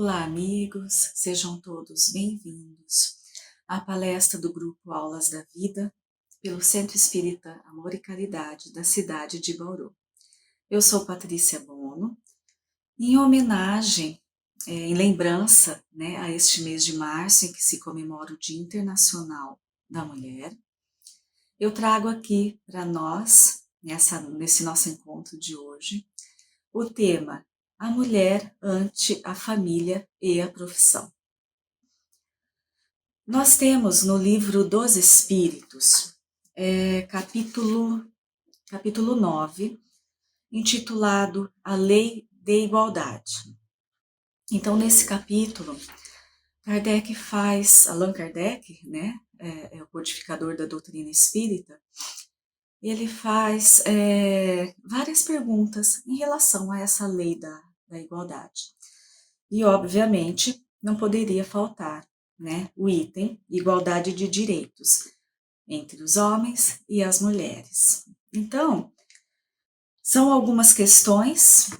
Olá, amigos, sejam todos bem-vindos à palestra do Grupo Aulas da Vida, pelo Centro Espírita Amor e Caridade da cidade de Bauru. Eu sou Patrícia Bono, em homenagem, em lembrança a este mês de março, em que se comemora o Dia Internacional da Mulher, eu trago aqui para nós, nesse nosso encontro de hoje, o tema A Mulher ante a Família e a Profissão. Nós temos no livro dos Espíritos, capítulo 9, intitulado A Lei de Igualdade. Então, nesse capítulo, Allan Kardec, é o codificador da doutrina espírita, ele faz várias perguntas em relação a essa lei da igualdade. E, obviamente, não poderia faltar o item igualdade de direitos entre os homens e as mulheres. Então, são algumas questões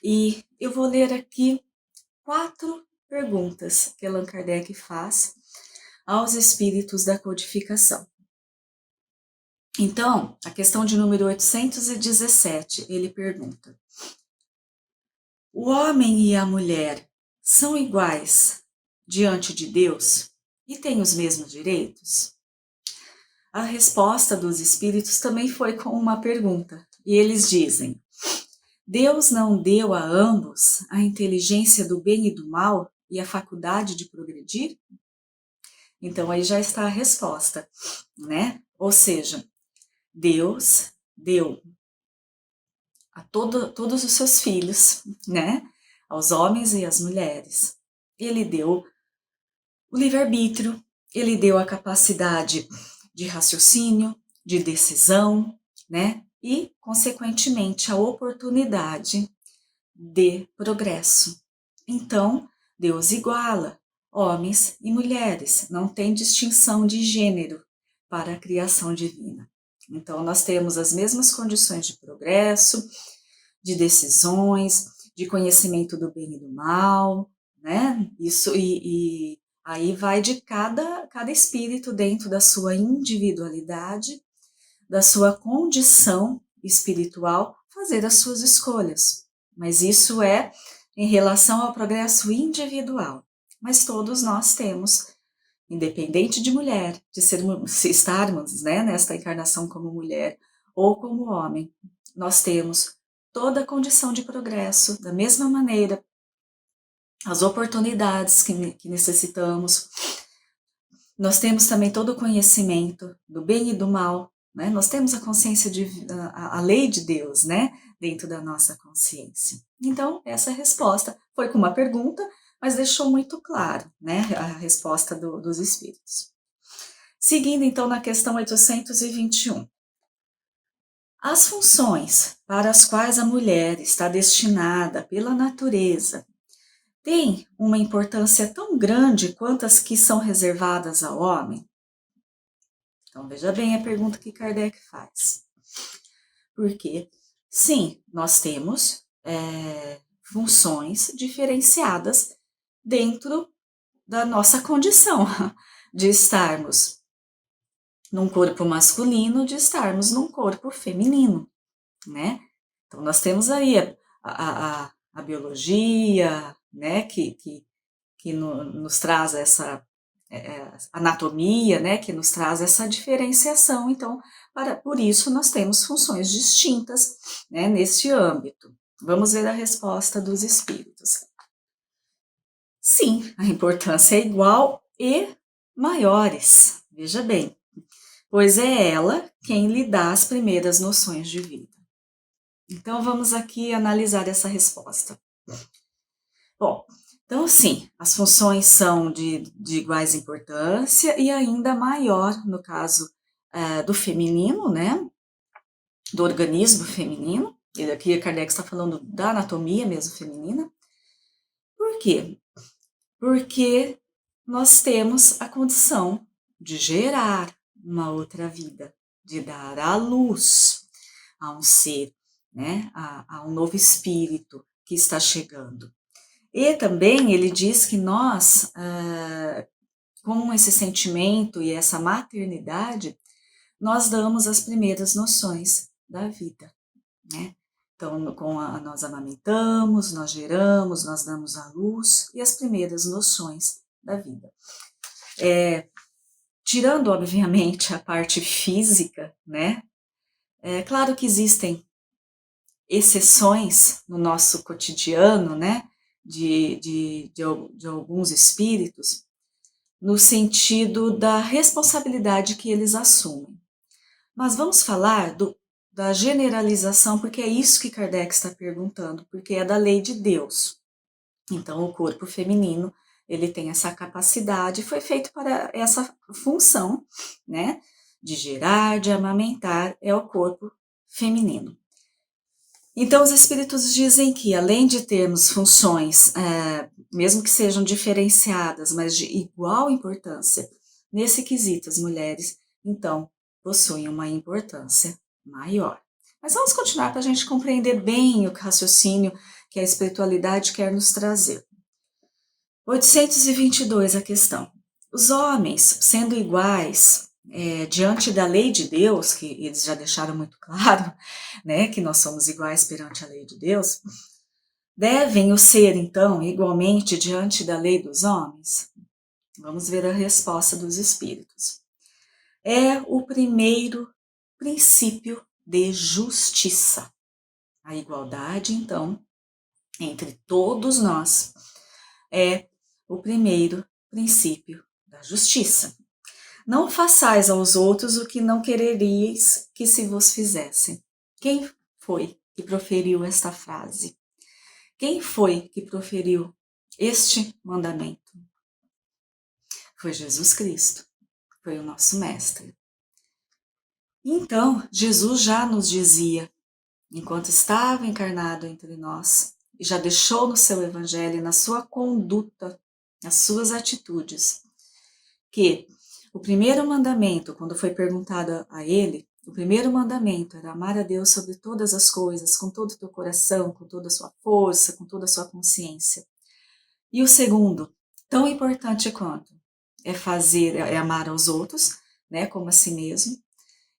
e eu vou ler aqui 4 perguntas que Allan Kardec faz aos espíritos da codificação. Então, a questão de número 817, ele pergunta: o homem e a mulher são iguais diante de Deus e têm os mesmos direitos? A resposta dos espíritos também foi com uma pergunta, e eles dizem: Deus não deu a ambos a inteligência do bem e do mal e a faculdade de progredir? Então aí já está a resposta, Ou seja, Deus deu a todos os seus filhos, aos homens e às mulheres. Ele deu o livre-arbítrio, ele deu a capacidade de raciocínio, de decisão, e, consequentemente, a oportunidade de progresso. Então, Deus iguala homens e mulheres, não tem distinção de gênero para a criação divina. Então, nós temos as mesmas condições de progresso, de decisões, de conhecimento do bem e do mal, Isso, e aí vai de cada espírito dentro da sua individualidade, da sua condição espiritual, fazer as suas escolhas. Mas isso é em relação ao progresso individual. Mas todos nós temos, independente de mulher, se estarmos nesta encarnação como mulher ou como homem, nós temos toda a condição de progresso, da mesma maneira, as oportunidades que necessitamos. Nós temos também todo o conhecimento do bem e do mal, Nós temos a consciência, a lei de Deus, dentro da nossa consciência. Então, essa resposta foi com uma pergunta, mas deixou muito claro, a resposta dos espíritos. Seguindo, então, na questão 821. As funções para as quais a mulher está destinada pela natureza têm uma importância tão grande quanto as que são reservadas ao homem? Então, veja bem a pergunta que Kardec faz. Porque, sim, nós temos funções diferenciadas dentro da nossa condição de estarmos num corpo masculino, de estarmos num corpo feminino, Então, nós temos aí a biologia, que nos traz essa anatomia, que nos traz essa diferenciação. Então, por isso, nós temos funções distintas neste âmbito. Vamos ver a resposta dos espíritos. Sim, a importância é igual e maiores, veja bem, pois é ela quem lhe dá as primeiras noções de vida. Então, vamos aqui analisar essa resposta. Bom, então, sim, as funções são de iguais importância e ainda maior no caso do feminino, do organismo feminino. E aqui Kardec está falando da anatomia mesmo feminina. Por quê? Porque nós temos a condição de gerar uma outra vida, de dar à luz a um ser, a um novo espírito que está chegando. E também ele diz que nós, com esse sentimento e essa maternidade, nós damos as primeiras noções da vida, né? Então, nós amamentamos, nós geramos, nós damos à luz e as primeiras noções da vida. Tirando, obviamente, a parte física, né? É claro que existem exceções no nosso cotidiano, né? De alguns espíritos, no sentido da responsabilidade que eles assumem. Mas vamos falar da generalização, porque é isso que Kardec está perguntando, porque é da lei de Deus. Então, o corpo feminino, ele tem essa capacidade, foi feito para essa função, né? De gerar, de amamentar, é o corpo feminino. Então, os espíritos dizem que, além de termos funções, mesmo que sejam diferenciadas, mas de igual importância, nesse quesito, as mulheres, então, possuem uma importância maior. Mas vamos continuar para a gente compreender bem o raciocínio que a espiritualidade quer nos trazer. 822, a questão. Os homens, sendo iguais diante da lei de Deus, que eles já deixaram muito claro, né, que nós somos iguais perante a lei de Deus, devem o ser, então, igualmente diante da lei dos homens? Vamos ver a resposta dos espíritos. É o primeiro princípio de justiça. A igualdade, então, entre todos nós é o primeiro princípio da justiça. Não façais aos outros o que não quereríeis que se vos fizessem. Quem foi que proferiu esta frase? Quem foi que proferiu este mandamento? Foi Jesus Cristo, foi o nosso mestre. Então, Jesus já nos dizia, enquanto estava encarnado entre nós, e já deixou no seu evangelho, na sua conduta, nas suas atitudes, que o primeiro mandamento, quando foi perguntado a ele, o primeiro mandamento era amar a Deus sobre todas as coisas, com todo o teu coração, com toda a sua força, com toda a sua consciência. E o segundo, tão importante quanto, é amar aos outros, né, como a si mesmo,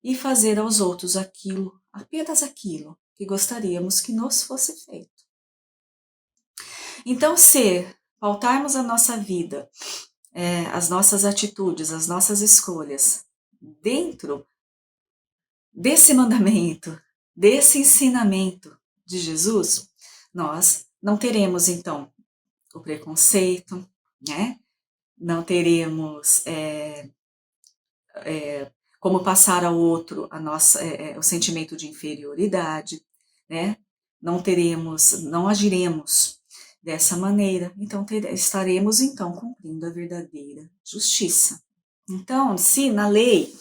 e fazer aos outros aquilo, apenas aquilo que gostaríamos que nos fosse feito. Então, se pautarmos a nossa vida, as nossas atitudes, as nossas escolhas, dentro desse mandamento, desse ensinamento de Jesus, nós não teremos, então, o preconceito, né? Não teremos como passar ao outro o sentimento de inferioridade, né? Não agiremos dessa maneira, então estaremos então cumprindo a verdadeira justiça. Então, se na lei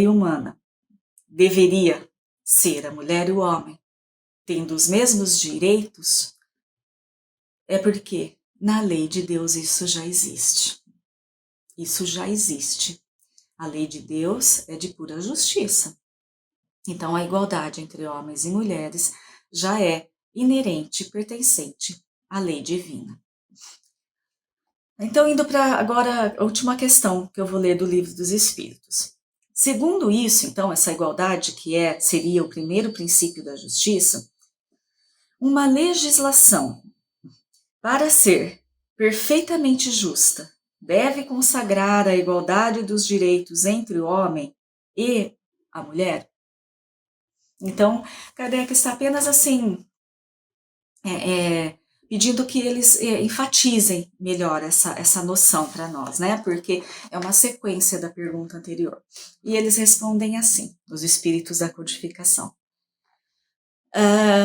humana deveria ser a mulher e o homem tendo os mesmos direitos, é porque na lei de Deus isso já existe. Isso já existe. A lei de Deus é de pura justiça. Então, a igualdade entre homens e mulheres já é inerente, pertencente à lei divina. Então, indo para agora a última questão que eu vou ler do Livro dos Espíritos. Segundo isso, então, essa igualdade que seria o primeiro princípio da justiça, uma legislação, para ser perfeitamente justa, deve consagrar a igualdade dos direitos entre o homem e a mulher? Então, Kardec está apenas assim, pedindo que eles enfatizem melhor essa noção para nós, né? Porque é uma sequência da pergunta anterior. E eles respondem assim, os espíritos da codificação.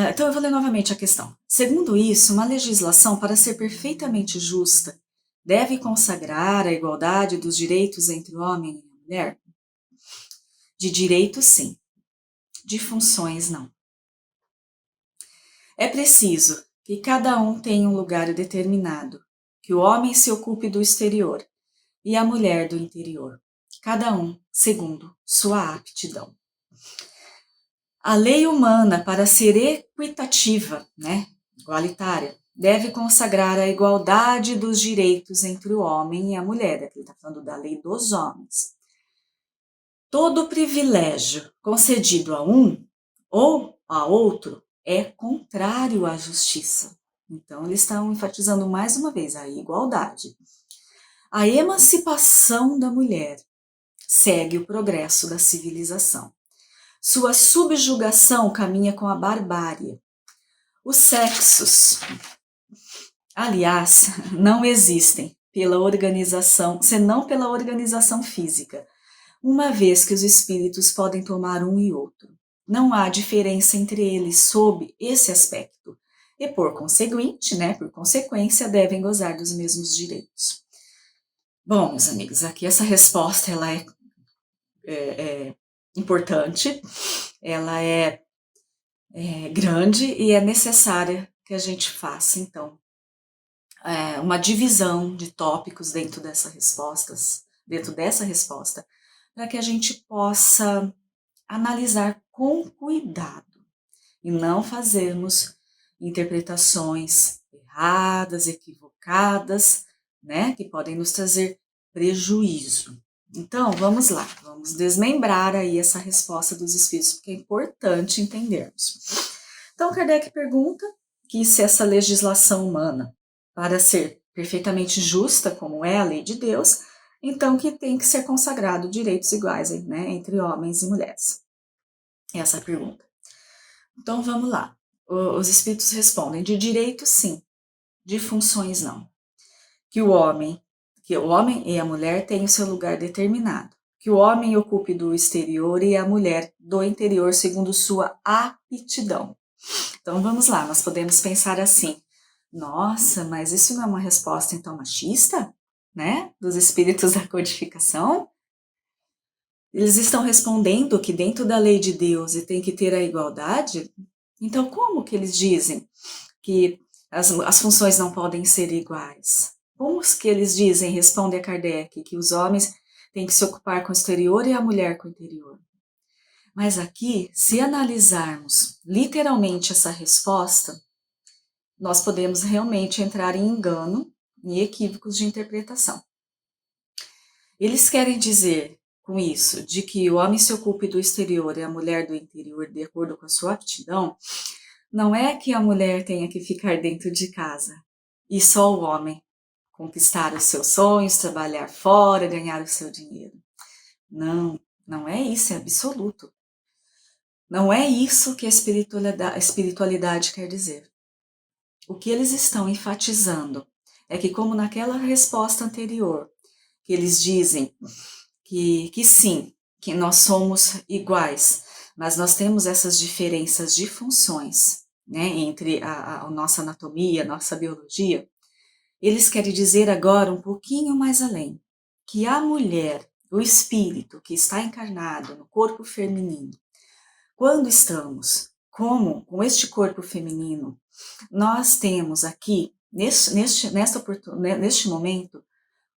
Então, eu vou ler novamente a questão. Segundo isso, uma legislação, para ser perfeitamente justa, deve consagrar a igualdade dos direitos entre o homem e a mulher? De direitos, sim. De funções, não. É preciso que cada um tenha um lugar determinado, que o homem se ocupe do exterior e a mulher do interior, cada um segundo sua aptidão. A lei humana, para ser equitativa, né, igualitária, deve consagrar a igualdade dos direitos entre o homem e a mulher. Aqui ele está falando da lei dos homens. Todo privilégio concedido a um ou a outro é contrário à justiça. Então, eles estão enfatizando mais uma vez a igualdade. A emancipação da mulher segue o progresso da civilização. Sua subjugação caminha com a barbárie. Os sexos, aliás, não existem pela organização, senão pela organização física, uma vez que os espíritos podem tomar um e outro. Não há diferença entre eles sob esse aspecto, e por conseguinte, por consequência, devem gozar dos mesmos direitos. Bom, meus amigos, aqui essa resposta ela é importante, ela é grande e é necessária que a gente faça, então, uma divisão de tópicos dentro dessa resposta, para que a gente possa analisar com cuidado e não fazermos interpretações erradas, equivocadas, que podem nos trazer prejuízo. Então, vamos lá, vamos desmembrar aí essa resposta dos espíritos, porque é importante entendermos. Então, Kardec pergunta que se essa legislação humana, para ser perfeitamente justa, como é a lei de Deus, então que tem que ser consagrado direitos iguais, entre homens e mulheres. Essa é a pergunta. Então, vamos lá. Os espíritos respondem, de direitos sim, de funções não. Que o homem e a mulher têm o seu lugar determinado. Que o homem ocupe do exterior e a mulher do interior segundo sua aptidão. Então, vamos lá, nós podemos pensar assim, nossa, mas isso não é uma resposta então machista, dos espíritos da codificação? Eles estão respondendo que dentro da lei de Deus e tem que ter a igualdade? Então, como que eles dizem que as funções não podem ser iguais? Como que eles dizem, responde a Kardec, que os homens têm que se ocupar com o exterior e a mulher com o interior? Mas aqui, se analisarmos literalmente essa resposta, nós podemos realmente entrar em engano e equívocos de interpretação. Eles querem dizer com isso, de que o homem se ocupe do exterior e a mulher do interior de acordo com a sua aptidão, não é que a mulher tenha que ficar dentro de casa e só o homem conquistar os seus sonhos, trabalhar fora, ganhar o seu dinheiro. Não, não é isso, é absoluto. Não é isso que a espiritualidade quer dizer. O que eles estão enfatizando é que, como naquela resposta anterior, que eles dizem que sim, que nós somos iguais, mas nós temos essas diferenças de funções, entre a nossa anatomia, a nossa biologia, eles querem dizer agora um pouquinho mais além, que a mulher, o espírito que está encarnado no corpo feminino, quando estamos com este corpo feminino, nós temos aqui, neste momento,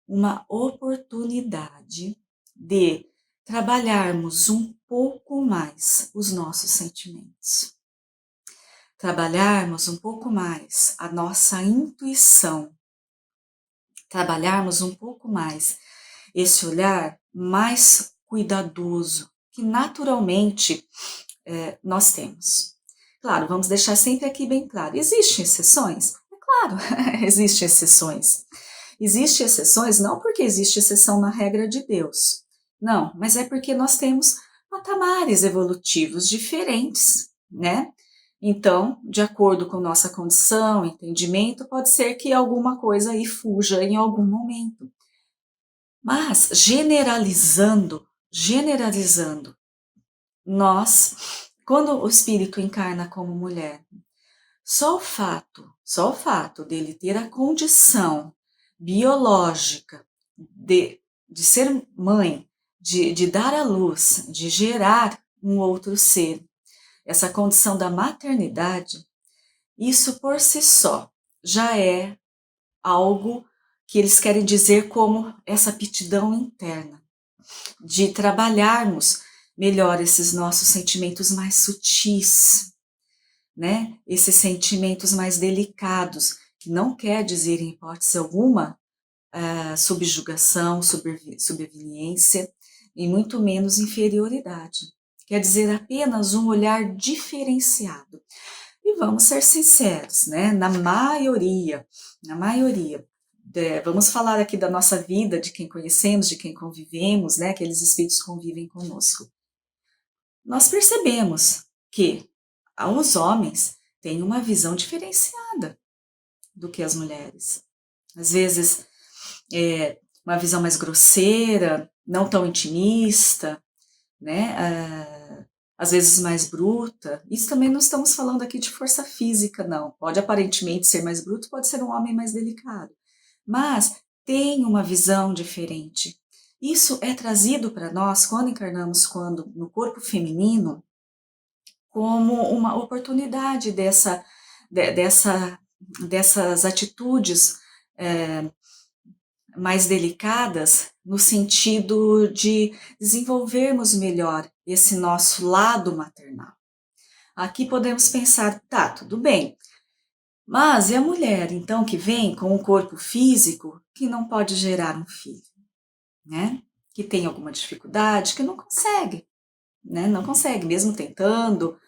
uma oportunidade de trabalharmos um pouco mais os nossos sentimentos. Trabalharmos um pouco mais a nossa intuição. Trabalharmos um pouco mais esse olhar mais cuidadoso, que naturalmente nós temos. Claro, vamos deixar sempre aqui bem claro, existem exceções? É claro, existem exceções. Existem exceções não porque existe exceção na regra de Deus, não, mas é porque nós temos patamares evolutivos diferentes, Então, de acordo com nossa condição, entendimento, pode ser que alguma coisa aí fuja em algum momento. Mas, generalizando, nós, quando o espírito encarna como mulher, só o fato dele ter a condição biológica de ser mãe, de dar à luz, de gerar um outro ser, essa condição da maternidade, isso por si só já é algo que eles querem dizer como essa aptidão interna, de trabalharmos melhor esses nossos sentimentos mais sutis, esses sentimentos mais delicados, que não quer dizer, em hipótese alguma, subjugação, subveniência, e muito menos inferioridade. Quer dizer apenas um olhar diferenciado. E vamos ser sinceros, né? Na maioria, vamos falar aqui da nossa vida, de quem conhecemos, de quem convivemos, né? Aqueles espíritos que convivem conosco. Nós percebemos que os homens têm uma visão diferenciada do que as mulheres. Às vezes, uma visão mais grosseira, não tão intimista, né? Às vezes mais bruta. Isso também não estamos falando aqui de força física, não. Pode aparentemente ser mais bruto, pode ser um homem mais delicado. Mas tem uma visão diferente. Isso é trazido para nós quando encarnamos no corpo feminino como uma oportunidade dessas atitudes mais delicadas, no sentido de desenvolvermos melhor esse nosso lado maternal. Aqui podemos pensar, tá, tudo bem, mas e a mulher, então, que vem com um corpo físico que não pode gerar um filho, né? Que tem alguma dificuldade, que não consegue, né? Não consegue, mesmo tentando.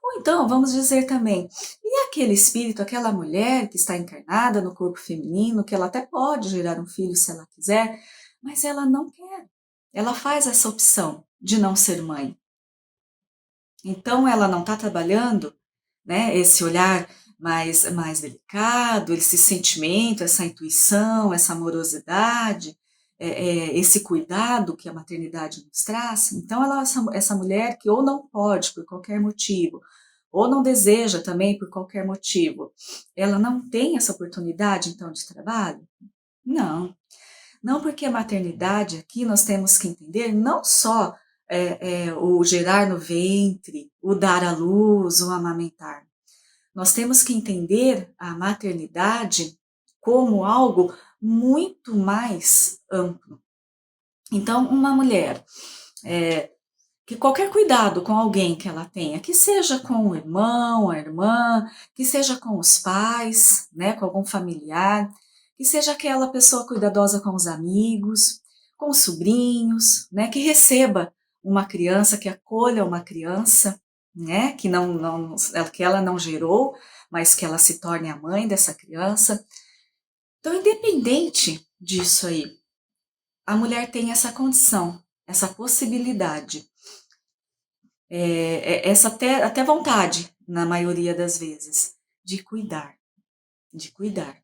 Ou então, vamos dizer também, e aquele espírito, aquela mulher que está encarnada no corpo feminino, que ela até pode gerar um filho se ela quiser, mas ela não quer. Ela faz essa opção de não ser mãe. Então, ela não está trabalhando, né, esse olhar mais delicado, esse sentimento, essa intuição, essa amorosidade, esse cuidado que a maternidade nos traz. Então, essa mulher que ou não pode por qualquer motivo, ou não deseja também por qualquer motivo, ela não tem essa oportunidade, então, de trabalho? Não. Não, porque a maternidade aqui nós temos que entender não só o gerar no ventre, o dar à luz, o amamentar. Nós temos que entender a maternidade como algo muito mais amplo. Então, uma mulher que qualquer cuidado com alguém que ela tenha, que seja com o irmão, a irmã, que seja com os pais, né, com algum familiar, que seja aquela pessoa cuidadosa com os amigos, com os sobrinhos, né, que receba uma criança, que acolha uma criança, né, que ela não gerou, mas que ela se torne a mãe dessa criança. Então, independente disso aí, a mulher tem essa condição, essa possibilidade, essa até vontade, na maioria das vezes, de cuidar, de cuidar.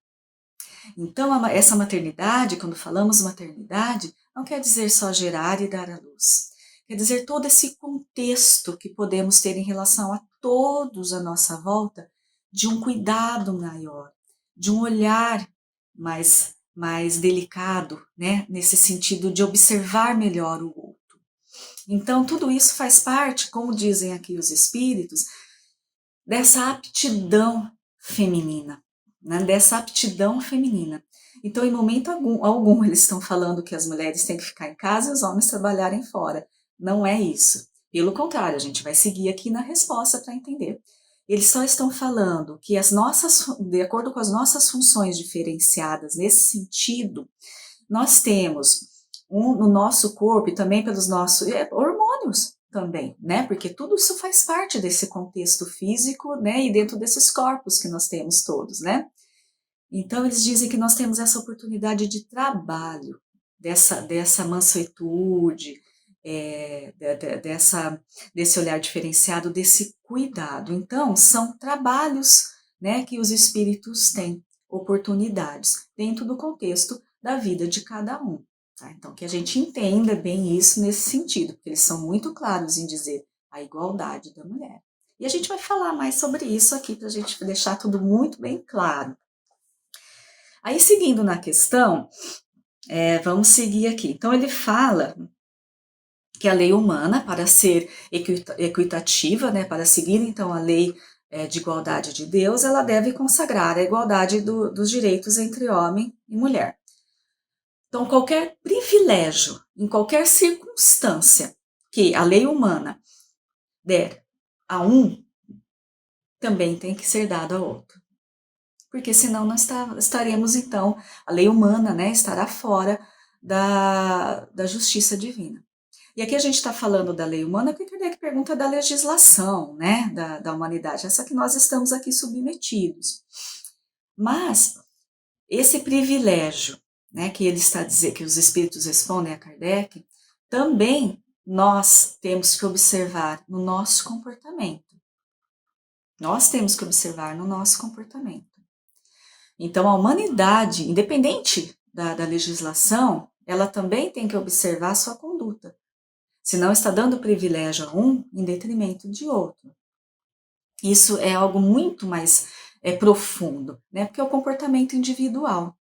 Então, essa maternidade, quando falamos maternidade, não quer dizer só gerar e dar à luz. Quer dizer todo esse contexto que podemos ter em relação a todos à nossa volta, de um cuidado maior, de um olhar mais delicado, né? Nesse sentido de observar melhor o outro. Então, tudo isso faz parte, como dizem aqui os espíritos, dessa aptidão feminina, né? Dessa aptidão feminina. Então, em momento algum, eles estão falando que as mulheres têm que ficar em casa e os homens trabalharem fora. Não é isso. Pelo contrário, a gente vai seguir aqui na resposta para entender. Eles só estão falando que de acordo com as nossas funções diferenciadas nesse sentido, nós temos no nosso corpo e também pelos nossos hormônios também, né? Porque tudo isso faz parte desse contexto físico, né? E dentro desses corpos que nós temos todos, né? Então, eles dizem que nós temos essa oportunidade de trabalho, dessa mansuetude, desse olhar diferenciado, desse cuidado. Então, são trabalhos, né, que os espíritos têm, oportunidades, dentro do contexto da vida de cada um. Tá? Então, que a gente entenda bem isso nesse sentido, porque eles são muito claros em dizer a igualdade da mulher. E a gente vai falar mais sobre isso aqui, para a gente deixar tudo muito bem claro. Aí, seguindo na questão, vamos seguir aqui. Então, ele fala que a lei humana, para ser equitativa, né, para seguir, então, a lei de igualdade de Deus, ela deve consagrar a igualdade dos direitos entre homem e mulher. Então, qualquer privilégio, em qualquer circunstância que a lei humana der a um, também tem que ser dado a outro. porque senão não estaremos, então, a lei humana, né, estará fora da justiça divina. E aqui a gente está falando da lei humana, porque Kardec pergunta da legislação, né, da humanidade, essa que nós estamos aqui submetidos. Mas esse privilégio, né, que ele está dizendo, que os espíritos respondem a Kardec, também nós temos que observar no nosso comportamento. Nós temos que observar no nosso comportamento. Então, a humanidade, independente da legislação, ela também tem que observar a sua conduta. Senão está dando privilégio a um em detrimento de outro. Isso é algo muito mais profundo, né? Porque é o comportamento individual,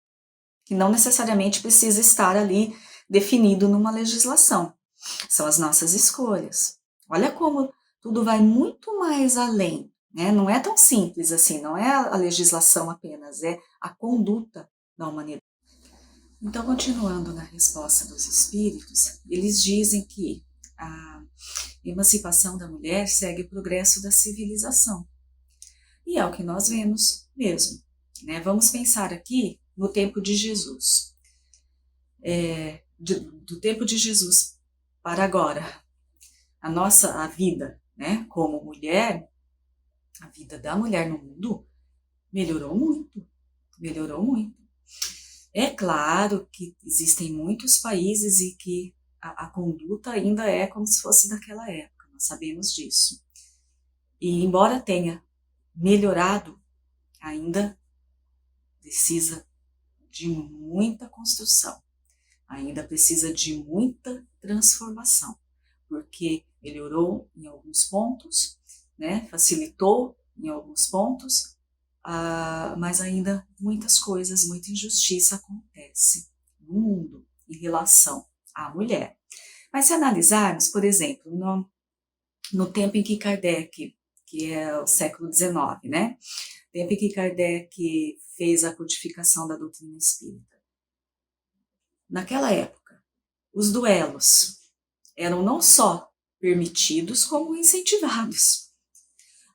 que não necessariamente precisa estar ali definido numa legislação. São as nossas escolhas. Olha como tudo vai muito mais além, né? Não é tão simples assim, não é a legislação apenas, é a conduta da humanidade. Então, continuando na resposta dos espíritos, eles dizem que a emancipação da mulher segue o progresso da civilização. E é o que nós vemos mesmo, né? Vamos pensar aqui no tempo de Jesus. Do tempo de Jesus para agora, a vida, né, como mulher, a vida da mulher no mundo melhorou muito, melhorou muito. É claro que existem muitos países e que a conduta ainda é como se fosse daquela época, nós sabemos disso. E embora tenha melhorado, ainda precisa de muita construção, ainda precisa de muita transformação, porque melhorou em alguns pontos, né, facilitou em alguns pontos, mas ainda muitas coisas, muita injustiça acontece no mundo em relação à mulher. Mas se analisarmos, por exemplo, no tempo em que Kardec, que é o século XIX, né, tempo em que Kardec fez a codificação da doutrina espírita. Naquela época, os duelos eram não só permitidos, como incentivados.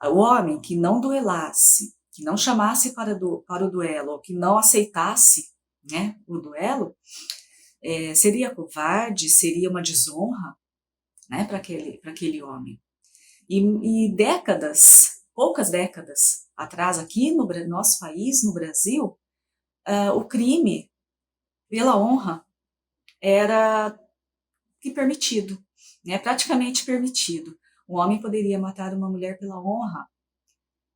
O homem que não duelasse, que não chamasse para o duelo, ou que não aceitasse, né, o duelo, seria covarde, seria uma desonra, né, para aquele homem. E décadas, poucas décadas atrás, aqui no nosso país, no Brasil, o crime pela honra era permitido, né, praticamente permitido. Um homem poderia matar uma mulher pela honra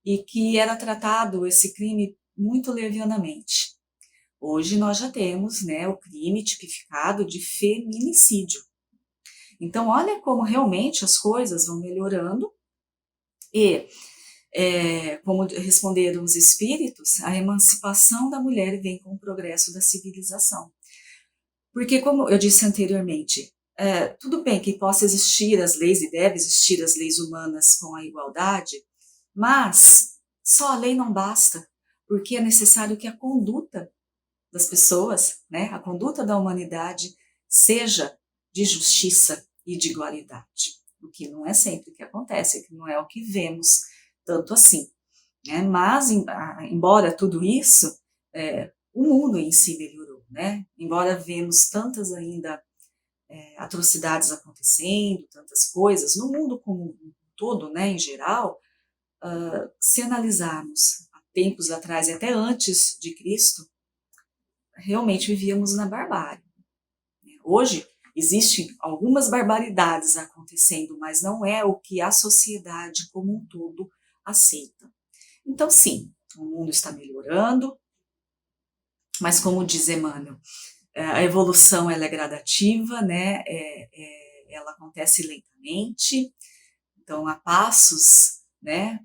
e que era tratado esse crime muito levianamente. Hoje nós já temos, né, o crime tipificado de feminicídio. Então, olha como realmente as coisas vão melhorando e, como responderam os espíritos, a emancipação da mulher vem com o progresso da civilização. Porque, como eu disse anteriormente, tudo bem que possa existir as leis e deve existir as leis humanas com a igualdade, mas só a lei não basta, porque é necessário que a conduta das pessoas, né, a conduta da humanidade seja de justiça e de igualdade, o que não é sempre que acontece, que não é o que vemos tanto assim, né? Mas, embora tudo isso, o mundo em si melhorou, né? Embora vemos tantas ainda atrocidades acontecendo, tantas coisas, no mundo como um todo, né, em geral, se analisarmos há tempos atrás e até antes de Cristo, realmente vivíamos na barbárie. Hoje, existem algumas barbaridades acontecendo, mas não é o que a sociedade como um todo aceita. Então, sim, o mundo está melhorando, mas como diz Emmanuel, a evolução ela é gradativa, né? Ela acontece lentamente, então a passos, né?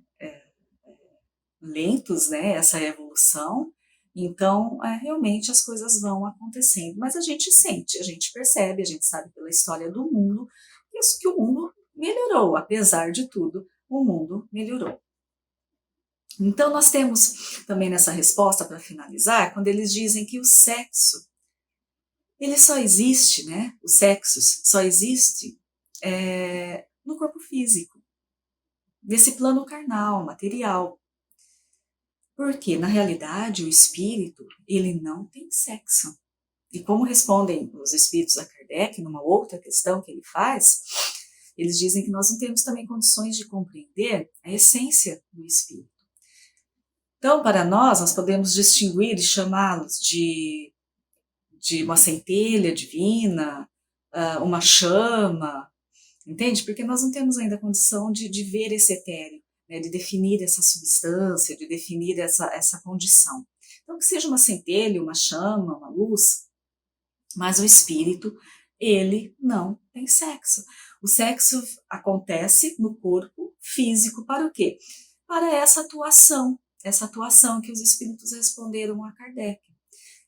Lentos, né? Essa evolução. Então, realmente as coisas vão acontecendo, mas a gente sente, a gente percebe, a gente sabe pela história do mundo que o mundo melhorou, apesar de tudo, o mundo melhorou. Então, nós temos também nessa resposta, para finalizar, quando eles dizem que o sexo, ele só existe, né? Os sexos só existe no corpo físico, desse plano carnal, material. Porque, na realidade, o espírito, ele não tem sexo. E como respondem os espíritos a Kardec, numa outra questão que ele faz, eles dizem que nós não temos também condições de compreender a essência do espírito. Então, para nós podemos distinguir e chamá-los de uma centelha divina, uma chama, entende? Porque nós não temos ainda a condição de ver esse etéreo, né, de definir essa substância, de definir essa condição. Então, que seja uma centelha, uma chama, uma luz, mas o espírito, ele não tem sexo. O sexo acontece no corpo físico para o quê? Para essa atuação que os espíritos responderam a Kardec.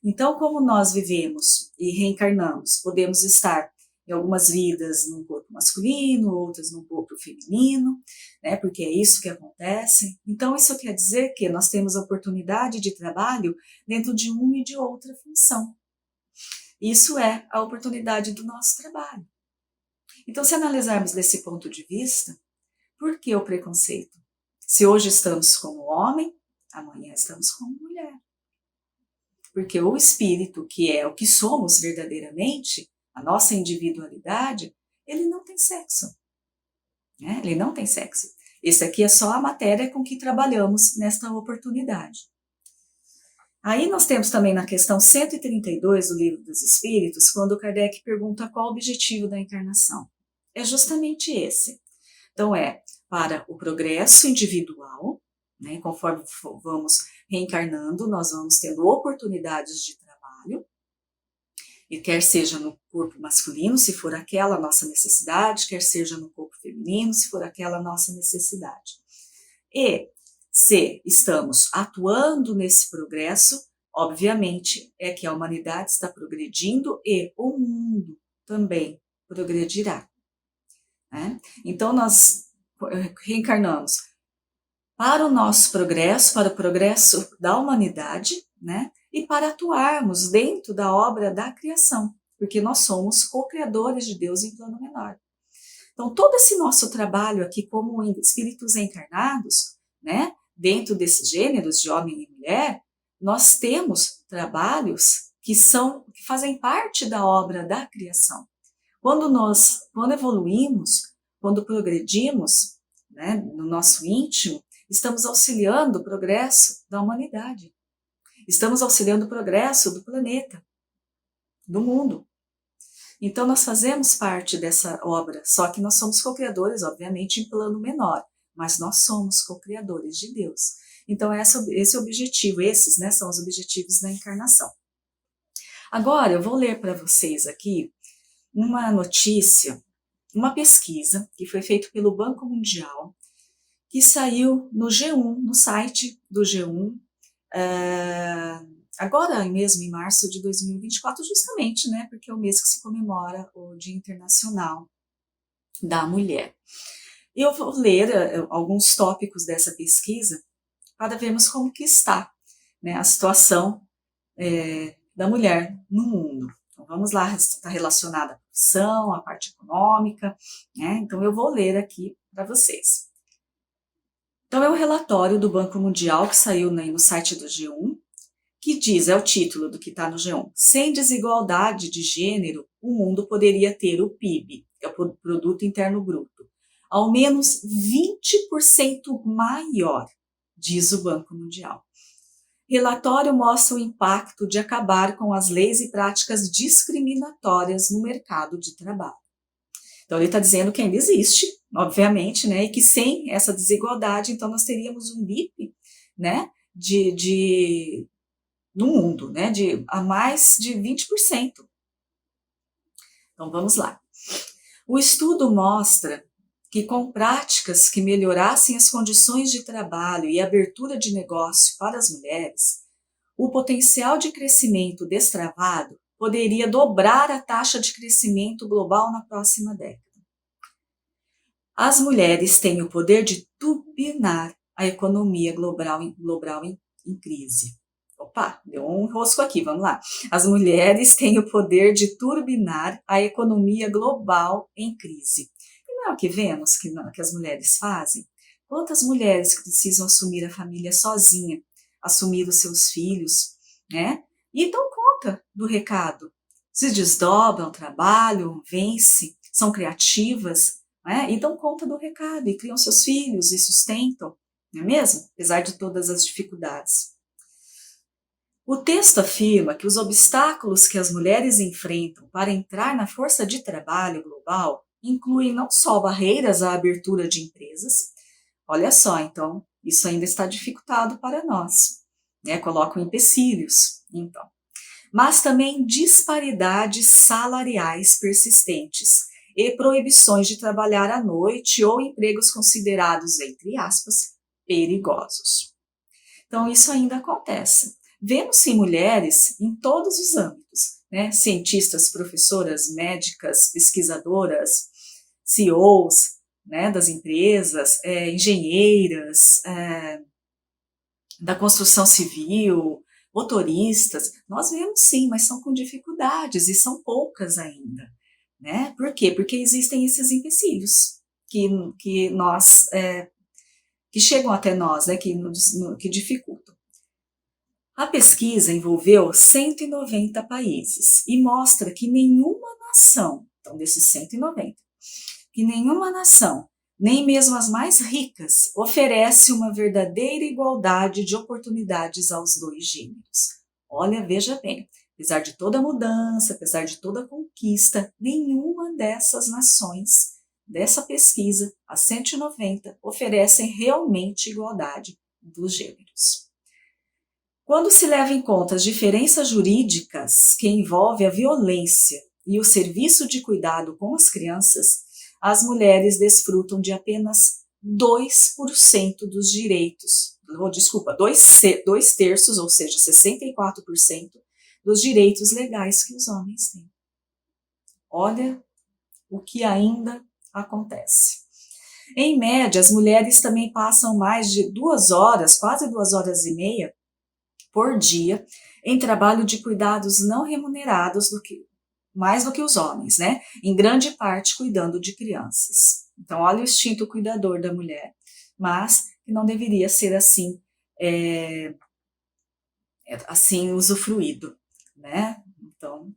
Então, como nós vivemos e reencarnamos, podemos estar em algumas vidas num corpo masculino, outras num corpo feminino, né, porque é isso que acontece. Então, isso quer dizer que nós temos a oportunidade de trabalho dentro de uma e de outra função. Isso é a oportunidade do nosso trabalho. Então, se analisarmos desse ponto de vista, por que o preconceito? Se hoje estamos como homem, amanhã estamos como mulher. Porque o espírito, que é o que somos verdadeiramente, a nossa individualidade, ele não tem sexo. Né? Ele não tem sexo. Esse aqui é só a matéria com que trabalhamos nesta oportunidade. Aí nós temos também na questão 132 do Livro dos Espíritos, quando Kardec pergunta qual o objetivo da encarnação. É justamente esse. Então para o progresso individual, né, conforme vamos reencarnando, nós vamos tendo oportunidades de trabalho, e quer seja no corpo masculino, se for aquela a nossa necessidade, quer seja no corpo feminino, se for aquela a nossa necessidade. E se estamos atuando nesse progresso, obviamente é que a humanidade está progredindo e o mundo também progredirá. Né? Então nós reencarnamos para o nosso progresso, para o progresso da humanidade, né? E para atuarmos dentro da obra da criação, porque nós somos co-criadores de Deus em plano menor. Então, todo esse nosso trabalho aqui como espíritos encarnados, né, dentro desses gêneros de homem e mulher, nós temos trabalhos que fazem parte da obra da criação. Quando evoluímos, quando progredimos, né, no nosso íntimo, estamos auxiliando o progresso da humanidade. Estamos auxiliando o progresso do planeta, do mundo. Então, nós fazemos parte dessa obra, só que nós somos co-criadores, obviamente, em plano menor, mas nós somos co-criadores de Deus. Então, esse objetivo, esses, né, são os objetivos da encarnação. Agora, eu vou ler para vocês aqui uma notícia, uma pesquisa que foi feita pelo Banco Mundial, que saiu no G1, no site do G1, agora mesmo em março de 2024, justamente, né, porque é o mês que se comemora o Dia Internacional da Mulher. Eu vou ler alguns tópicos dessa pesquisa para vermos como que está, né, a situação da mulher no mundo. Então, vamos lá, está relacionada à profissão, à parte econômica, né? Então eu vou ler aqui para vocês. Então é um relatório do Banco Mundial que saiu no site do G1, que diz, é o título do que está no G1, sem desigualdade de gênero, o mundo poderia ter o PIB, que é o Produto Interno Bruto, ao menos 20% maior, diz o Banco Mundial. Relatório mostra o impacto de acabar com as leis e práticas discriminatórias no mercado de trabalho. Então, ele está dizendo que ainda existe, obviamente, né, e que sem essa desigualdade, então, nós teríamos um BIP, né, no mundo, né, a mais de 20%. Então, vamos lá. O estudo mostra que com práticas que melhorassem as condições de trabalho e abertura de negócio para as mulheres, o potencial de crescimento destravado poderia dobrar a taxa de crescimento global na próxima década. As mulheres têm o poder de turbinar a economia global em crise. Opa, deu um enrosco aqui, vamos lá. As mulheres têm o poder de turbinar a economia global em crise. E não é o que vemos que as mulheres fazem? Quantas mulheres que precisam assumir a família sozinha, assumir os seus filhos, né? E dão conta do recado. Se desdobram, trabalham, vencem, são criativas, né? E dão conta do recado, e criam seus filhos e sustentam, não é mesmo? Apesar de todas as dificuldades. O texto afirma que os obstáculos que as mulheres enfrentam para entrar na força de trabalho global incluem não só barreiras à abertura de empresas, olha só, então, isso ainda está dificultado para nós, né? Colocam empecilhos, então, mas também disparidades salariais persistentes e proibições de trabalhar à noite ou empregos considerados, entre aspas, perigosos. Então, isso ainda acontece. Vemos-se mulheres em todos os âmbitos, né? Cientistas, professoras, médicas, pesquisadoras, CEOs, né, das empresas, engenheiras, da construção civil, motoristas. Nós vemos sim, mas são com dificuldades e são poucas ainda. Né? Por quê? Porque existem esses empecilhos que nós que chegam até nós, né, que dificultam. A pesquisa envolveu 190 países e mostra que nenhuma nação, então desses 190, que nenhuma nação, nem mesmo as mais ricas, oferece uma verdadeira igualdade de oportunidades aos dois gêneros. Olha, veja bem, apesar de toda a mudança, apesar de toda a conquista, nenhuma dessas nações, dessa pesquisa, as 190, oferecem realmente igualdade dos gêneros. Quando se leva em conta as diferenças jurídicas que envolvem a violência e o serviço de cuidado com as crianças, as mulheres desfrutam de apenas 2% dos direitos, dois terços, ou seja, 64% dos direitos legais que os homens têm. Olha o que ainda acontece. Em média, as mulheres também passam mais de 2 horas, quase 2 horas e meia, por dia, em trabalho de cuidados não remunerados mais do que os homens, né? Em grande parte cuidando de crianças. Então, olha o instinto cuidador da mulher, mas que não deveria ser assim, assim usufruído, né? Então,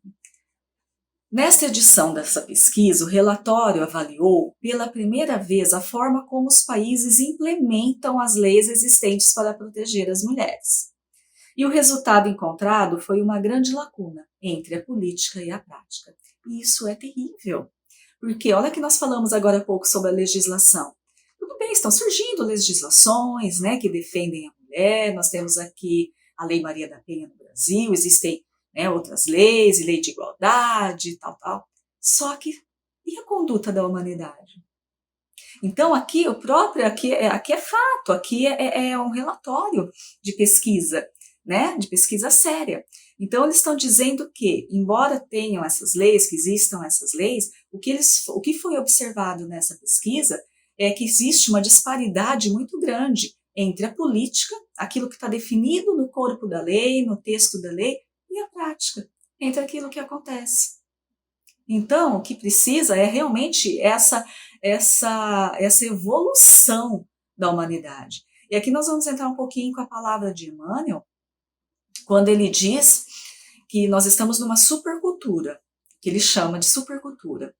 nesta edição dessa pesquisa, o relatório avaliou pela primeira vez a forma como os países implementam as leis existentes para proteger as mulheres. E o resultado encontrado foi uma grande lacuna entre a política e a prática. E isso é terrível, porque olha que nós falamos agora há pouco sobre a legislação. Tudo bem, estão surgindo legislações, né, que defendem a mulher, nós temos aqui a Lei Maria da Penha no Brasil, existem, né, outras leis, lei de igualdade, tal. Só que, e a conduta da humanidade? Então, aqui é fato, aqui é um relatório de pesquisa, né, de pesquisa séria. Então, eles estão dizendo que, embora tenham essas leis, que existam essas leis, o que foi observado nessa pesquisa é que existe uma disparidade muito grande entre a política, aquilo que está definido no corpo da lei, no texto da lei, e a prática, entre aquilo que acontece. Então, o que precisa é realmente essa evolução da humanidade. E aqui nós vamos entrar um pouquinho com a palavra de Emmanuel, quando ele diz que nós estamos numa supercultura, que ele chama de supercultura.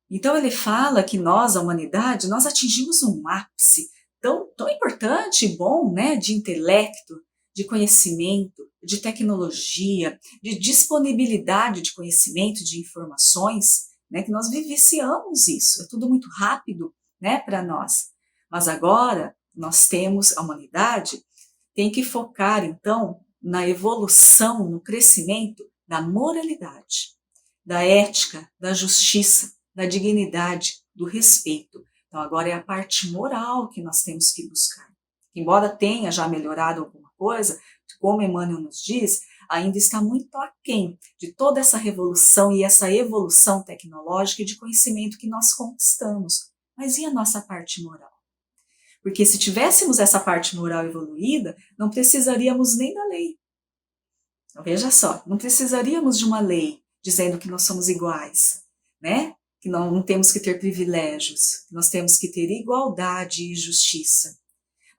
Então ele fala que nós, a humanidade, nós atingimos um ápice tão importante e bom, né, de intelecto, de conhecimento, de tecnologia, de disponibilidade de conhecimento, de informações, né, que nós vivenciamos isso, é tudo muito rápido, né, para nós. Mas agora nós temos, a humanidade tem que focar, então, na evolução, no crescimento da moralidade, da ética, da justiça, da dignidade, do respeito. Então, agora é a parte moral que nós temos que buscar. Embora tenha já melhorado alguma coisa, como Emmanuel nos diz, ainda está muito aquém de toda essa revolução e essa evolução tecnológica e de conhecimento que nós conquistamos. Mas e a nossa parte moral? Porque se tivéssemos essa parte moral evoluída, não precisaríamos nem da lei. Então, veja só, não precisaríamos de uma lei dizendo que nós somos iguais, né? Que não temos que ter privilégios, que nós temos que ter igualdade e justiça.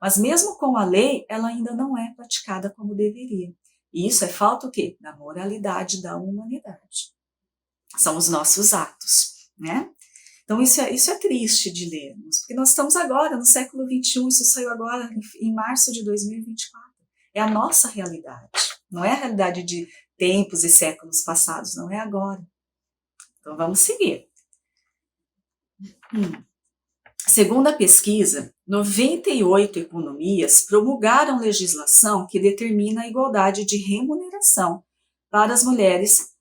Mas mesmo com a lei, ela ainda não é praticada como deveria. E isso é falta o quê? Da moralidade da humanidade. São os nossos atos, né? Então isso é triste de lermos, porque nós estamos agora no século XXI, isso saiu agora em março de 2024. É a nossa realidade, não é a realidade de tempos e séculos passados, não é agora. Então vamos seguir. Segundo a pesquisa, 98 economias promulgaram legislação que determina a igualdade de remuneração para as mulheres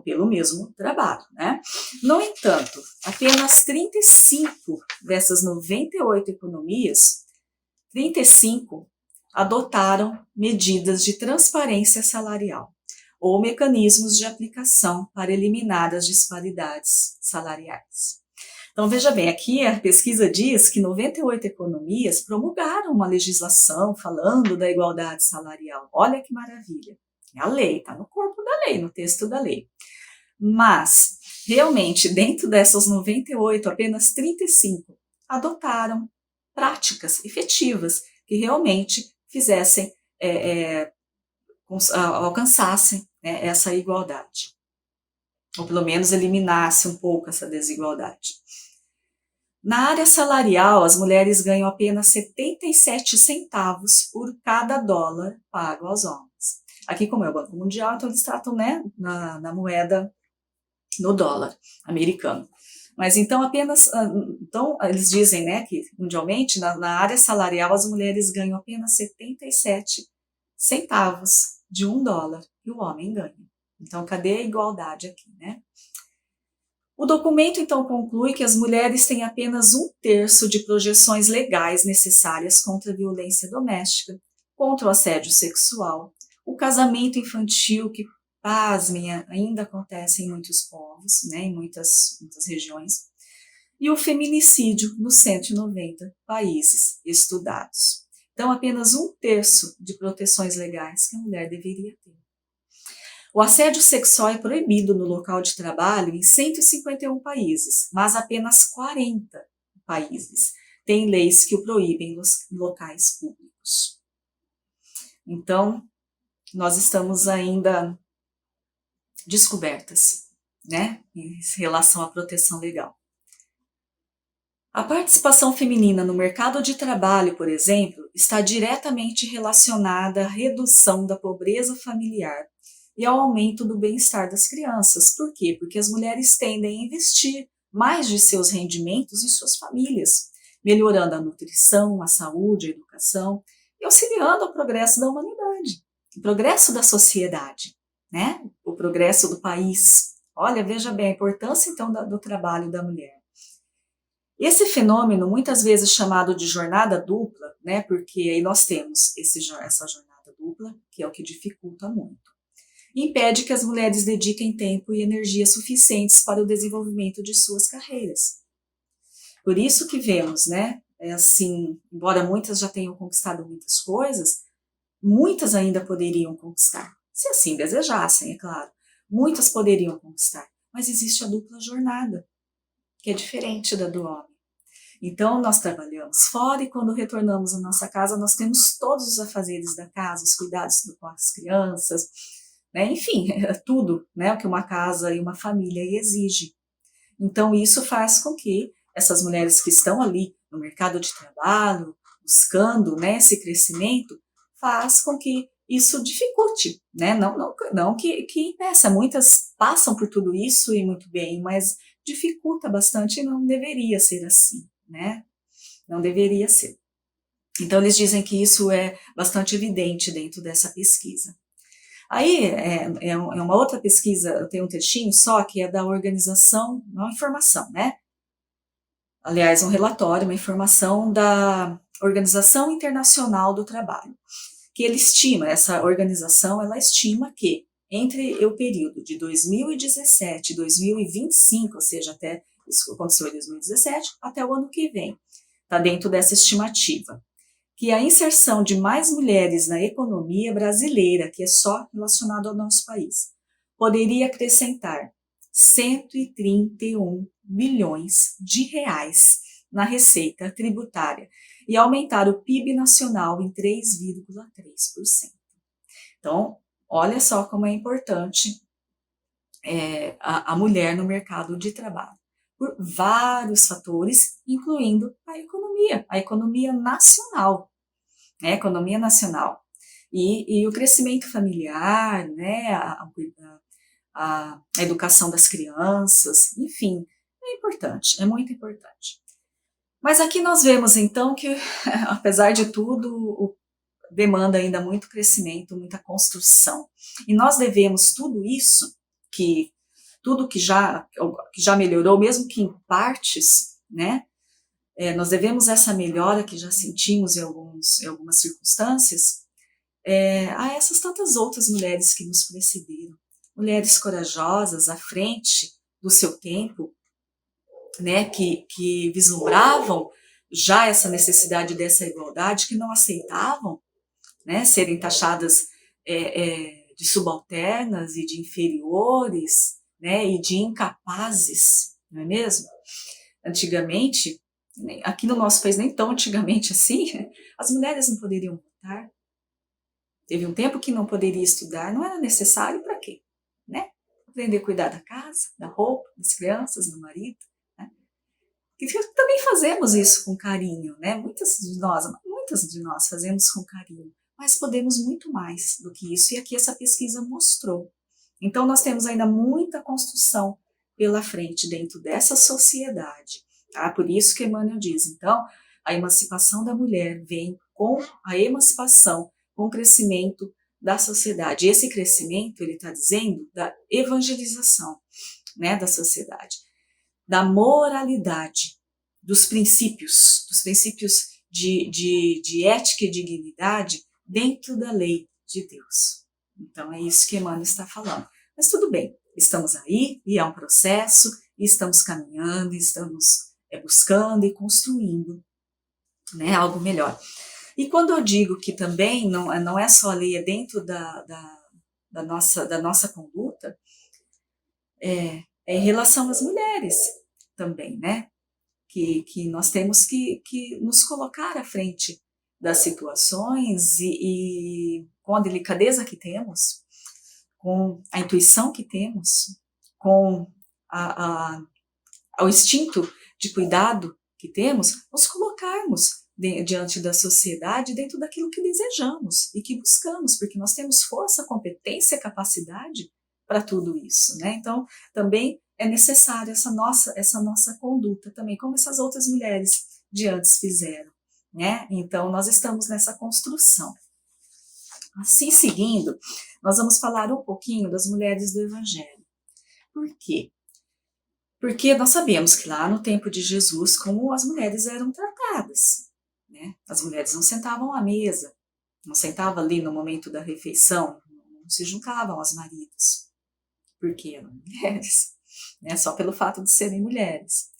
pelo mesmo trabalho, né? No entanto, apenas 35 dessas 98 economias, 35 adotaram medidas de transparência salarial ou mecanismos de aplicação para eliminar as disparidades salariais. Então, veja bem, aqui a pesquisa diz que 98 economias promulgaram uma legislação falando da igualdade salarial. Olha que maravilha. É a lei, está no corpo da lei, no texto da lei. Mas, realmente, dentro dessas 98, apenas 35 adotaram práticas efetivas que realmente fizessem, alcançassem, né, essa igualdade. Ou pelo menos eliminasse um pouco essa desigualdade. Na área salarial, as mulheres ganham apenas 77 centavos por cada dólar pago aos homens. Aqui, como é o Banco Mundial, então eles tratam, né, na moeda, no dólar americano. Mas então então eles dizem, né, que mundialmente na área salarial as mulheres ganham apenas 77 centavos de $1 que o homem ganha. Então cadê a igualdade aqui, né? O documento, então, conclui que as mulheres têm apenas 1/3 de projeções legais necessárias contra a violência doméstica, contra o assédio sexual, o casamento infantil, que, pasmem, ainda acontece em muitos povos, né, em muitas regiões, e o feminicídio nos 190 países estudados. Então, apenas 1/3 de proteções legais que a mulher deveria ter. O assédio sexual é proibido no local de trabalho em 151 países, mas apenas 40 países têm leis que o proíbem nos locais públicos. Então, nós estamos ainda descobertas, né, em relação à proteção legal. A participação feminina no mercado de trabalho, por exemplo, está diretamente relacionada à redução da pobreza familiar e ao aumento do bem-estar das crianças. Por quê? Porque as mulheres tendem a investir mais de seus rendimentos em suas famílias, melhorando a nutrição, a saúde, a educação e auxiliando o progresso da humanidade, o progresso da sociedade, né? O progresso do país. Olha, veja bem a importância então do trabalho da mulher. Esse fenômeno, muitas vezes chamado de jornada dupla, né? Porque aí nós temos essa jornada dupla, que é o que dificulta muito. Impede que as mulheres dediquem tempo e energia suficientes para o desenvolvimento de suas carreiras. Por isso que vemos, né, assim, embora muitas já tenham conquistado muitas coisas, muitas ainda poderiam conquistar, se assim desejassem, é claro. Muitas poderiam conquistar, mas existe a dupla jornada, que é diferente da do homem. Então, nós trabalhamos fora e quando retornamos à nossa casa, nós temos todos os afazeres da casa, os cuidados com as crianças, né? Enfim, tudo, né, o que uma casa e uma família exige. Então, isso faz com que essas mulheres que estão ali no mercado de trabalho, buscando, né, esse crescimento, faz com que isso dificulte, né? Não que impeça, muitas passam por tudo isso e muito bem, mas dificulta bastante e não deveria ser assim, né? Não deveria ser. Então, eles dizem que isso é bastante evidente dentro dessa pesquisa. Aí, é uma outra pesquisa, eu tenho um textinho só, que é da organização, uma informação, né? Aliás, um relatório, uma informação da Organização Internacional do Trabalho, que ele estima, essa organização, ela estima que entre o período de 2017 e 2025, ou seja, até isso aconteceu em 2017, até o ano que vem, está dentro dessa estimativa, que a inserção de mais mulheres na economia brasileira, que é só relacionado ao nosso país, poderia acrescentar 131 bilhões de reais na receita tributária. e aumentar o PIB nacional em 3,3%. Então, olha só como é importante a mulher no mercado de trabalho, por vários fatores, incluindo a economia nacional, né? A economia nacional. E o crescimento familiar, né? A educação das crianças, enfim, é importante, é muito importante. Mas aqui nós vemos então que, apesar de tudo, demanda ainda muito crescimento, muita construção. E nós devemos tudo isso, tudo que já melhorou, mesmo que em partes, né? Nós devemos essa melhora que já sentimos em algumas circunstâncias, a essas tantas outras mulheres que nos precederam. Mulheres corajosas, à frente do seu tempo, né, que vislumbravam já essa necessidade dessa igualdade, que não aceitavam, né, serem taxadas de subalternas e de inferiores, né, e de incapazes, não é mesmo? Antigamente, aqui no nosso país, nem tão antigamente assim, as mulheres não poderiam votar. Teve um tempo que não poderia estudar, não era necessário para quê? Né? Aprender a cuidar da casa, da roupa, das crianças, do marido. Né? E também fazemos isso com carinho, né? Muitas de nós fazemos com carinho, mas podemos muito mais do que isso, e aqui essa pesquisa mostrou. Então, nós temos ainda muita construção pela frente dentro dessa sociedade. Tá? Por isso que Emmanuel diz, então, a emancipação da mulher vem com a emancipação, com o crescimento da sociedade. E esse crescimento, ele está dizendo, da evangelização, né, da sociedade, da moralidade, dos princípios de ética e dignidade dentro da lei de Deus. Então é isso que Emmanuel está falando. Mas tudo bem, estamos aí e é um processo, e estamos caminhando, estamos buscando e construindo, né, algo melhor. E quando eu digo que também não é só a lei, é dentro da nossa conduta, é em relação às mulheres também, né? Que nós temos que nos colocar à frente das situações e com a delicadeza que temos, com a intuição que temos, com o instinto de cuidado que temos, nos colocarmos diante da sociedade, dentro daquilo que desejamos e que buscamos, porque nós temos força, competência, capacidade para tudo isso, né? Então, também é necessária essa nossa conduta também, como essas outras mulheres de antes fizeram, né? Então, nós estamos nessa construção. Assim, seguindo, nós vamos falar um pouquinho das mulheres do Evangelho. Por quê? Porque nós sabemos que lá no tempo de Jesus, como as mulheres eram tratadas, né? As mulheres não sentavam à mesa, não sentavam ali no momento da refeição, não se juntavam aos maridos, porque eram mulheres, né? Só pelo fato de serem mulheres.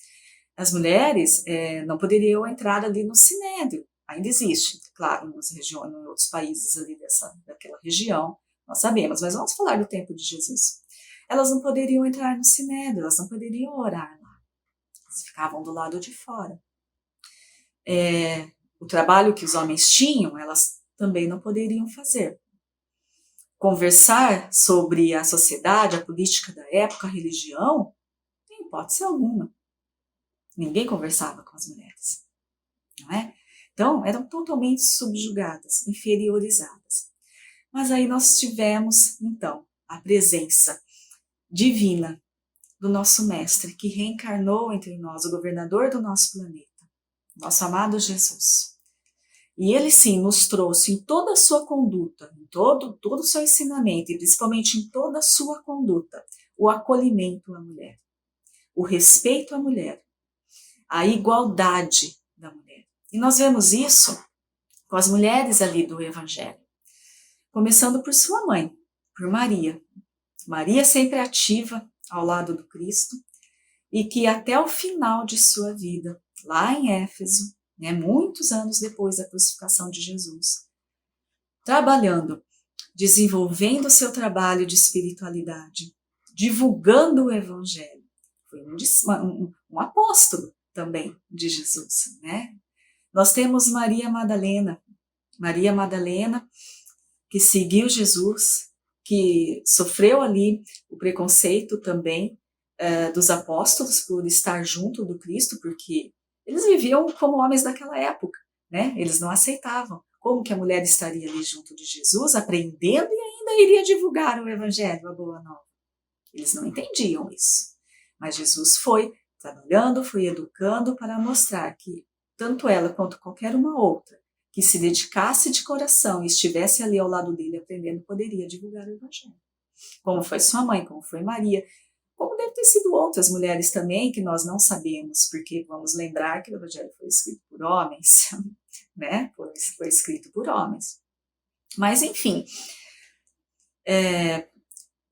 As mulheres não poderiam entrar ali no sinédrio, ainda existe, claro, em outros países ali daquela região, nós sabemos, mas vamos falar do tempo de Jesus. Elas não poderiam entrar no sinédrio, elas não poderiam orar lá, elas ficavam do lado de fora. O trabalho que os homens tinham, elas também não poderiam fazer. Conversar sobre a sociedade, a política da época, a religião, em hipótese alguma. Ninguém conversava com as mulheres, não é? Então, eram totalmente subjugadas, inferiorizadas. Mas aí nós tivemos, então, a presença divina do nosso Mestre, que reencarnou entre nós, o governador do nosso planeta, nosso amado Jesus. E ele sim nos trouxe em toda a sua conduta, em todo o seu ensinamento, e principalmente em toda a sua conduta, o acolhimento à mulher, o respeito à mulher, a igualdade da mulher. E nós vemos isso com as mulheres ali do Evangelho, começando por sua mãe, por Maria. Maria sempre ativa ao lado do Cristo, e que até o final de sua vida, lá em Éfeso, né, muitos anos depois da crucificação de Jesus, trabalhando, desenvolvendo o seu trabalho de espiritualidade, divulgando o Evangelho. Foi um apóstolo também de Jesus, né? Nós temos Maria Madalena, que seguiu Jesus, que sofreu ali o preconceito também dos apóstolos por estar junto do Cristo, porque eles viviam como homens daquela época, né? Eles não aceitavam. Como que a mulher estaria ali junto de Jesus, aprendendo e ainda iria divulgar o evangelho, a boa nova? Eles não entendiam isso. Mas Jesus foi trabalhando, foi educando para mostrar que tanto ela quanto qualquer uma outra que se dedicasse de coração e estivesse ali ao lado dele aprendendo, poderia divulgar o evangelho. Como foi sua mãe, como foi Maria, como deve ter sido outras mulheres também, que nós não sabemos, porque vamos lembrar que o evangelho foi escrito por homens, né? Foi escrito por homens. Mas, enfim,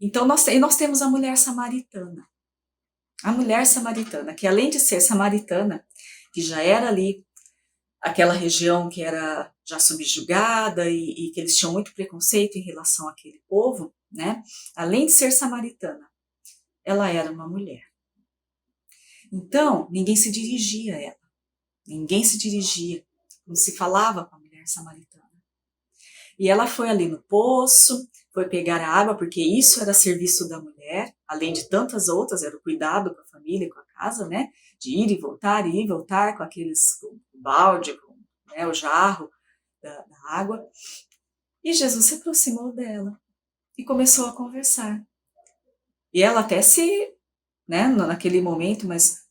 então nós temos a mulher samaritana. A mulher samaritana, que além de ser samaritana, que já era ali aquela região que era já subjugada e que eles tinham muito preconceito em relação àquele povo, né? Além de ser samaritana, ela era uma mulher. Então, ninguém se dirigia a ela. Ninguém se dirigia. Não se falava com a mulher samaritana. E ela foi ali no poço, foi pegar a água, porque isso era serviço da mulher, além de tantas outras, era o cuidado com a família, com a casa, né? De ir e voltar com aqueles com o balde, com, né, o jarro da água. E Jesus se aproximou dela e começou a conversar. E ela até né, naquele momento, mas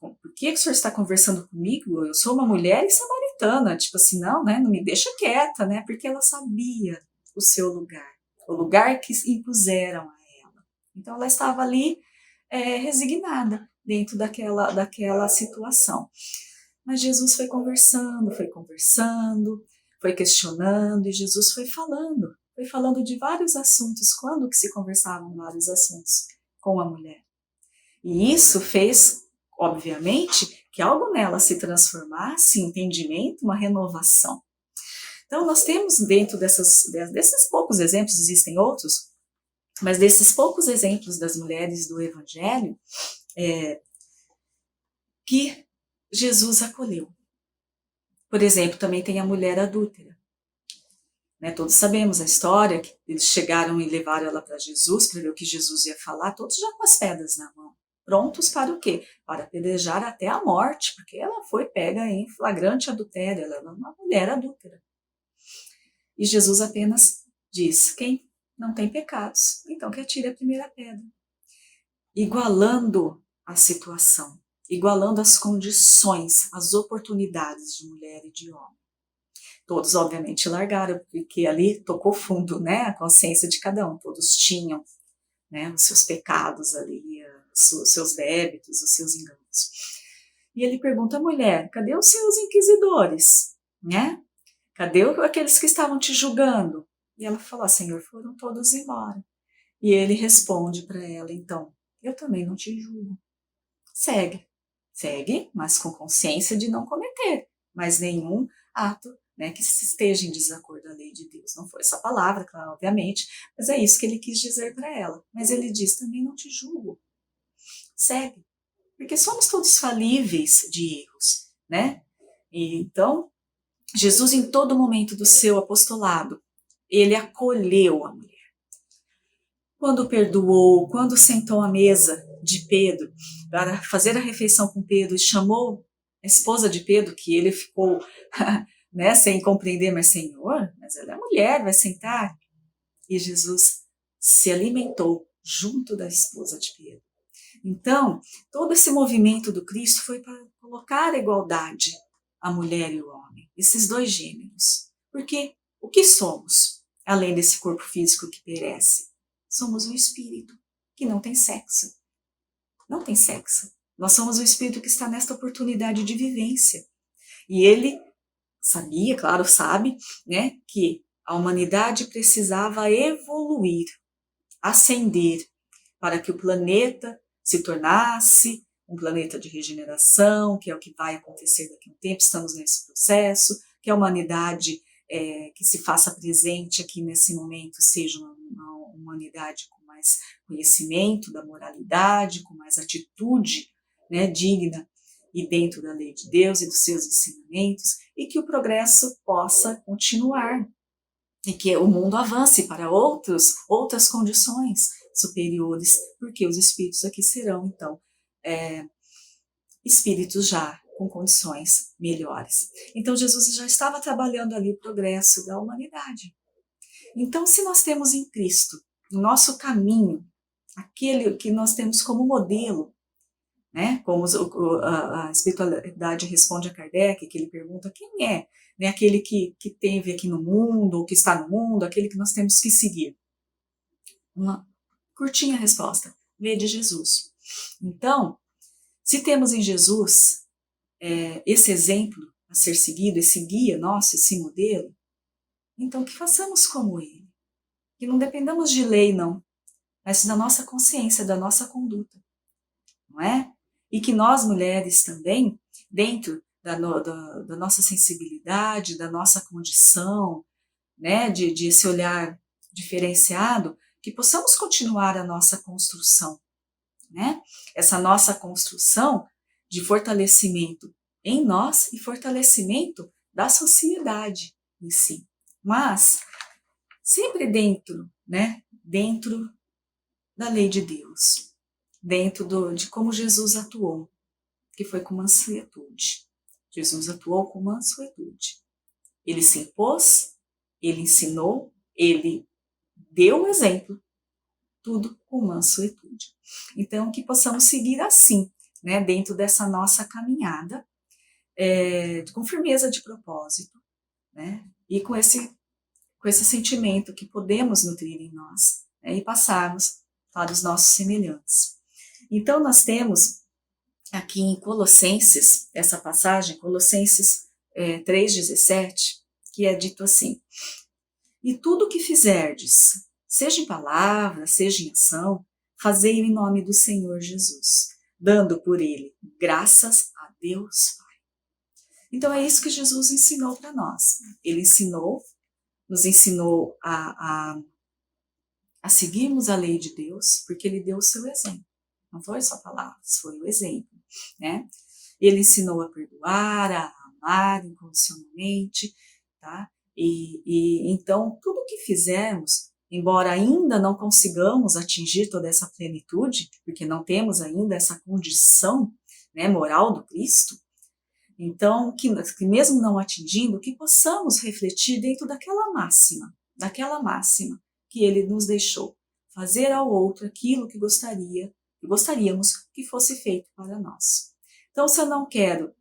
por que o senhor está conversando comigo? Eu sou uma mulher e samaritana. Tipo assim, não, né, não me deixa quieta, né? Porque ela sabia o seu lugar, o lugar que impuseram a ela. Então ela estava ali resignada dentro daquela situação. Mas Jesus foi conversando, foi questionando, e Jesus foi falando de vários assuntos. Quando que se conversavam vários assuntos com a mulher? E isso fez, obviamente, que algo nela se transformasse em entendimento, uma renovação. Então, nós temos dentro desses poucos exemplos, existem outros, mas desses poucos exemplos das mulheres do Evangelho, que Jesus acolheu. Por exemplo, também tem a mulher adúltera. Né, todos sabemos a história, que eles chegaram e levaram ela para Jesus, para ver o que Jesus ia falar, todos já com as pedras na mão. Prontos para o quê? Para apedrejar até a morte, porque ela foi pega em flagrante adultério, ela era uma mulher adúltera. E Jesus apenas diz, quem não tem pecados, então que atire a primeira pedra. Igualando a situação, igualando as condições, as oportunidades de mulher e de homem. Todos, obviamente, largaram, porque ali tocou fundo, né, a consciência de cada um. Todos tinham, né, os seus pecados ali, os seus débitos, os seus enganos. E ele pergunta à mulher, cadê os seus inquisidores? Né? Cadê aqueles que estavam te julgando? E ela falou, Senhor, foram todos embora. E ele responde para ela, então, eu também não te julgo. Segue, mas com consciência de não cometer mais nenhum ato, né, que esteja em desacordo à lei de Deus. Não foi essa palavra, claro, obviamente, mas é isso que ele quis dizer para ela. Mas ele diz, também não te julgo. Segue, porque somos todos falíveis de erros, né? E então, Jesus, em todo momento do seu apostolado, ele acolheu a mulher. Quando perdoou, quando sentou à mesa de Pedro para fazer a refeição com Pedro e chamou a esposa de Pedro, que ele ficou né, sem compreender, mas Senhor, mas ela é mulher, vai sentar. E Jesus se alimentou junto da esposa de Pedro. Então, todo esse movimento do Cristo foi para colocar a igualdade a mulher e o homem, esses dois gêneros. Porque o que somos, além desse corpo físico que perece? Somos um espírito que não tem sexo. Não tem sexo. Nós somos o espírito que está nesta oportunidade de vivência. E ele sabia, claro, sabe, né, que a humanidade precisava evoluir, ascender, para que o planeta se tornasse um planeta de regeneração, que é o que vai acontecer daqui a um tempo, estamos nesse processo, que a humanidade que se faça presente aqui nesse momento seja uma humanidade com mais conhecimento da moralidade, com mais atitude, né, digna e dentro da lei de Deus e dos seus ensinamentos, e que o progresso possa continuar, e que o mundo avance para outras condições superiores, porque os espíritos aqui serão, então, espíritos já com condições melhores. Então, Jesus já estava trabalhando ali o progresso da humanidade. Então, se nós temos em Cristo, no nosso caminho, aquele que nós temos como modelo, né? Como a espiritualidade responde a Kardec, que ele pergunta quem é, né? Aquele que teve aqui no mundo, ou que está no mundo, aquele que nós temos que seguir. Uma curtinha resposta, vede Jesus. Então, se temos em Jesus esse exemplo a ser seguido, esse guia nosso, esse modelo, então que façamos como ele. Que não dependamos de lei, não, mas da nossa consciência, da nossa conduta, não é? E que nós, mulheres, também, dentro da nossa sensibilidade, da nossa condição, né, de esse olhar diferenciado, que possamos continuar a nossa construção, né? Essa nossa construção de fortalecimento em nós e fortalecimento da sociedade em si. Mas sempre dentro, né? Dentro da lei de Deus, dentro de como Jesus atuou, que foi com mansuetude. Jesus atuou com mansuetude. Ele se impôs, ele ensinou, ele deu o exemplo, tudo com mansuetude. Então, que possamos seguir assim, né, dentro dessa nossa caminhada, com firmeza de propósito, né, e com esse sentimento que podemos nutrir em nós, né, e passarmos para os nossos semelhantes. Então, nós temos aqui em Colossenses, essa passagem, Colossenses 3,17, que é dito assim: e tudo o que fizerdes, seja em palavra, seja em ação, fazei em nome do Senhor Jesus, dando por ele graças a Deus Pai. Então é isso que Jesus ensinou para nós. Ele nos ensinou a seguirmos a lei de Deus, porque ele deu o seu exemplo. Não foi só palavras, foi o exemplo, né? Ele ensinou a perdoar, a amar incondicionalmente, tá? E então, tudo que fizermos, embora ainda não consigamos atingir toda essa plenitude, porque não temos ainda essa condição, né, moral do Cristo, então, que mesmo não atingindo, que possamos refletir dentro daquela máxima que ele nos deixou, fazer ao outro aquilo que gostaríamos que fosse feito para nós. Então, se eu não quero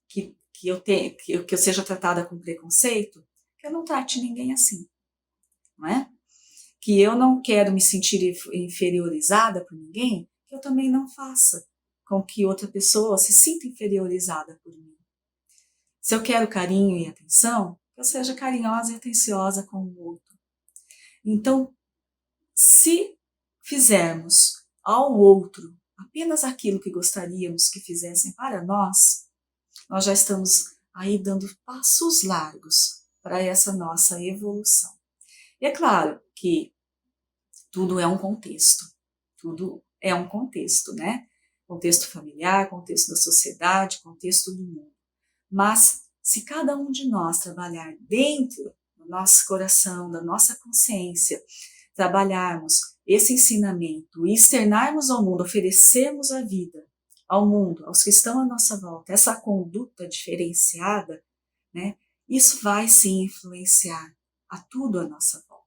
que eu seja tratada com preconceito, que eu não trate ninguém assim, não é? Que eu não quero me sentir inferiorizada por ninguém, que eu também não faça com que outra pessoa se sinta inferiorizada por mim. Se eu quero carinho e atenção, que eu seja carinhosa e atenciosa com o outro. Então, se fizermos ao outro apenas aquilo que gostaríamos que fizessem para nós já estamos aí dando passos largos para essa nossa evolução. E é claro que tudo é um contexto, né? Contexto familiar, contexto da sociedade, contexto do mundo. Mas se cada um de nós trabalhar dentro do nosso coração, da nossa consciência, trabalharmos esse ensinamento e externarmos ao mundo, oferecermos a vida ao mundo, aos que estão à nossa volta, essa conduta diferenciada, né, isso vai sim influenciar a tudo à nossa volta.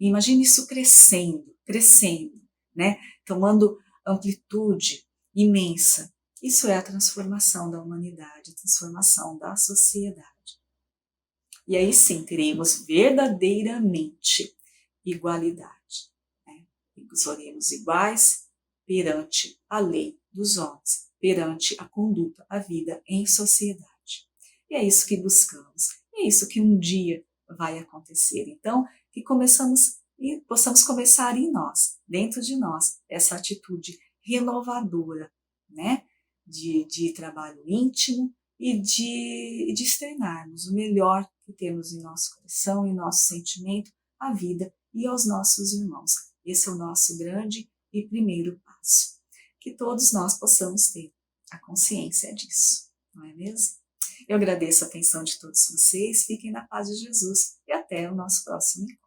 E imagine isso crescendo, né, tomando amplitude imensa. Isso é a transformação da humanidade, a transformação da sociedade. E aí sim teremos verdadeiramente igualdade, né? Seremos iguais perante a lei dos homens, perante a conduta, a vida em sociedade. E é isso que buscamos, é isso que um dia vai acontecer. Então, que possamos começar em nós, dentro de nós, essa atitude renovadora, né? De trabalho íntimo e de externarmos o melhor que temos em nosso coração, em nosso sentimento, a vida e aos nossos irmãos. Esse é o nosso grande e primeiro passo. Que todos nós possamos ter a consciência disso, não é mesmo? Eu agradeço a atenção de todos vocês, fiquem na paz de Jesus e até o nosso próximo encontro.